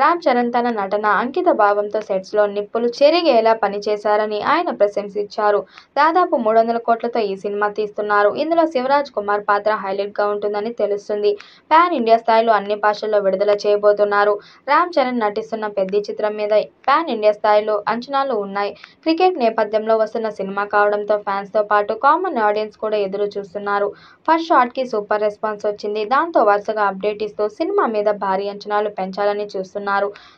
రామ్ చరణ్ తన నటన అంకిత భావంతో సెట్స్లో నిప్పులు చెరిగేలా పనిచేశారని ఆయన ప్రశంసించారు. దాదాపు 300 కోట్లతో ఈ సినిమా తీస్తున్నారు. ఇందులో శివరాజ్ కుమార్ పాత్ర హైలైట్గా ఉంటుందని తెలుస్తుంది. పాన్ ఇండియా స్థాయిలో అన్ని భాషల్లో విడుదల చేయబోతున్నారు. రామ్ చరణ్ నటిస్తున్న పెద్ది చిత్రం మీద పాన్ ఇండియా స్థాయిలో అంచనాలు ఉన్నాయి. క్రికెట్ నేపథ్యంలో వస్తున్న సినిమా కావడంతో ఫ్యాన్స్తో పాటు కామన్ ఆడియన్స్ కూడా ఎదురు చూస్తున్నారు. ఫస్ట్ షాట్కి సూపర్ రెస్పాన్స్ వచ్చింది. దాంతో వరుసగా అప్డేట్ ఇస్తూ సినిమా మీద భారీ అంచనాలు పెంచాలని చూస్తున్నారు.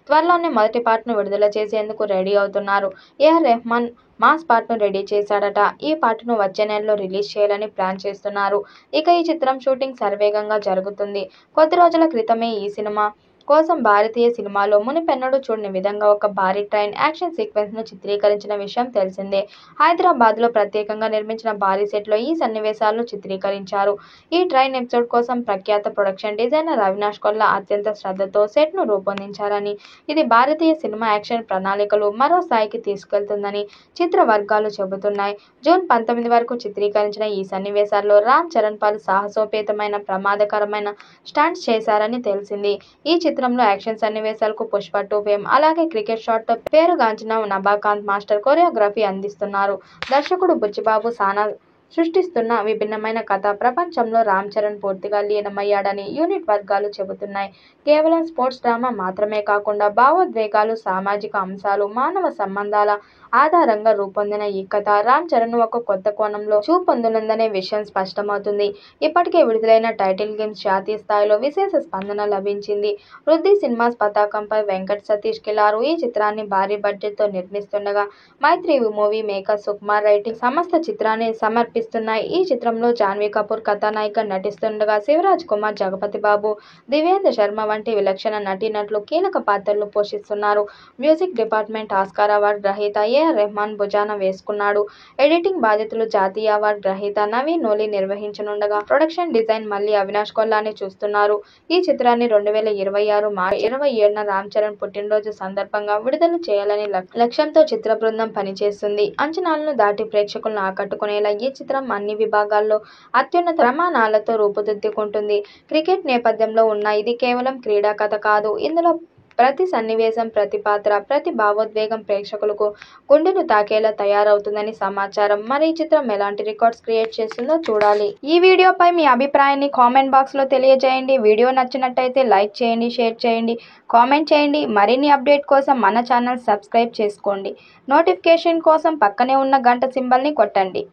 త్వరలోనే మొదటి పార్ట్ను విడుదల చేసేందుకు రెడీ అవుతున్నారు. ఏఆర్ రెహమాన్ మాస్ పార్ట్ను రెడీ చేశాడట. ఈ పార్ట్ను వచ్చే నెలలో రిలీజ్ చేయాలని ప్లాన్ చేస్తున్నారు. ఇక ఈ చిత్రం షూటింగ్ శరవేగంగా జరుగుతుంది. కొద్ది రోజుల క్రితమే ఈ సినిమా కోసం భారతీయ సినిమాలో మునుపెన్నడూ చూడని విధంగా ఒక భారీ ట్రైన్ యాక్షన్ సీక్వెన్స్ను చిత్రీకరించిన విషయం తెలిసిందే. హైదరాబాద్లో ప్రత్యేకంగా నిర్మించిన భారీ సెట్లో ఈ సన్నివేశాలను చిత్రీకరించారు. ఈ ట్రైన్ ఎపిసోడ్ కోసం ప్రఖ్యాత ప్రొడక్షన్ డిజైనర్ అవినాష్ కొల్లా అత్యంత శ్రద్ధతో సెట్ను రూపొందించారని, ఇది భారతీయ సినిమా యాక్షన్ ప్రణాళికలు మరో స్థాయికి తీసుకెళ్తుందని చిత్ర వర్గాలు చెబుతున్నాయి. జూన్ 19 వరకు చిత్రీకరించిన ఈ సన్నివేశాల్లో రామ్ చరణ్ పలు సాహసోపేతమైన ప్రమాదకరమైన స్టంట్స్ చేశారని తెలిసింది. ఈ చిత్రంలో యాక్షన్ సన్నివేశాలకు పుష్ప 2 ఫేమ్, అలాగే క్రికెట్ షాట్తో పేరుగాంచిన నభాకాంత్ మాస్టర్ కొరియోగ్రఫీ అందిస్తున్నారు. దర్శకుడు బుచ్చిబాబు సానా సృష్టిస్తున్న విభిన్నమైన కథా ప్రపంచంలో రామ్ చరణ్ పూర్తిగా లీనమయ్యాడని యూనిట్ వర్గాలు చెబుతున్నాయి. కేవలం స్పోర్ట్స్ డ్రామా మాత్రమే కాకుండా భావోద్వేగాలు, సామాజిక అంశాలు, మానవ సంబంధాల ఆధారంగా రూపొందిన ఈ కథ రామ్ చరణ్ ఒక కొత్త కోణంలో చూపొందనుందనే విషయం స్పష్టమవుతుంది. ఇప్పటికే విడుదలైన టైటిల్ గేమ్స్ జాతీయ స్థాయిలో విశేష స్పందన లభించింది. వృద్ధి సినిమాస్ పతాకంపై వెంకట్ సతీష్ కిలారు ఈ చిత్రాన్ని భారీ బడ్జెట్తో నిర్మిస్తుండగా, మైత్రి మూవీ మేకర్స్ సుకుమార్ రైటింగ్ సంస్థ చిత్రాన్ని సమర్పిస్తున్నాయి. ఈ చిత్రంలో జాన్వీ కపూర్ కథానాయికగా నటిస్తుండగా, శివరాజ్ కుమార్, జగపతి బాబు, దివ్యేంద్ర శర్మ వంటి విలక్షణ నటీనటులు కీలక పాత్రలు పోషిస్తున్నారు. మ్యూజిక్ డిపార్ట్మెంట్ ఆస్కార్ అవార్డు గ్రహీత ఏఆర్ రెహమాన్ భుజాన వేసుకున్నాడు. ఎడిటింగ్ బాధ్యతలు జాతీయ అవార్డు గ్రహీత నవీన్ నోలి నిర్వహించనుండగా, ప్రొడక్షన్ డిజైన్ మళ్లీ అవినాష్ కొల్లానే చూస్తున్నారు. ఈ చిత్రాన్ని 2026 మార్చి 27న రామ్ చరణ్ పుట్టినరోజు సందర్భంగా విడుదల చేయాలని లక్ష్యంతో చిత్ర బృందం పనిచేస్తుంది. అంచనాలను దాటి ప్రేక్షకులను ఆకట్టుకునేలా ఈ చిత్రం అన్ని విభాగాల్లో అత్యున్నత ప్రమాణాలతో రూపుదిద్దుకుంటుంది. క్రికెట్ నేపథ్యంలో ఉన్న ఇది కేవలం క్రీడా కథ కాదు. ఇందులో ప్రతి సన్నివేశం, ప్రతి పాత్ర, ప్రతి భావోద్వేగం ప్రేక్షకులకు గుండెను తాకేలా తయారవుతుందని సమాచారం. మరి ఈ చిత్రం ఎలాంటి రికార్డ్స్ క్రియేట్ చేస్తుందో చూడాలి. ఈ వీడియోపై మీ అభిప్రాయాన్ని కామెంట్ బాక్స్లో తెలియజేయండి. వీడియో నచ్చినట్టయితే లైక్ చేయండి, షేర్ చేయండి, కామెంట్ చేయండి. మరిన్ని అప్డేట్ కోసం మన ఛానల్ సబ్స్క్రైబ్ చేసుకోండి. నోటిఫికేషన్ కోసం పక్కనే ఉన్న గంట సింబల్ని కొట్టండి.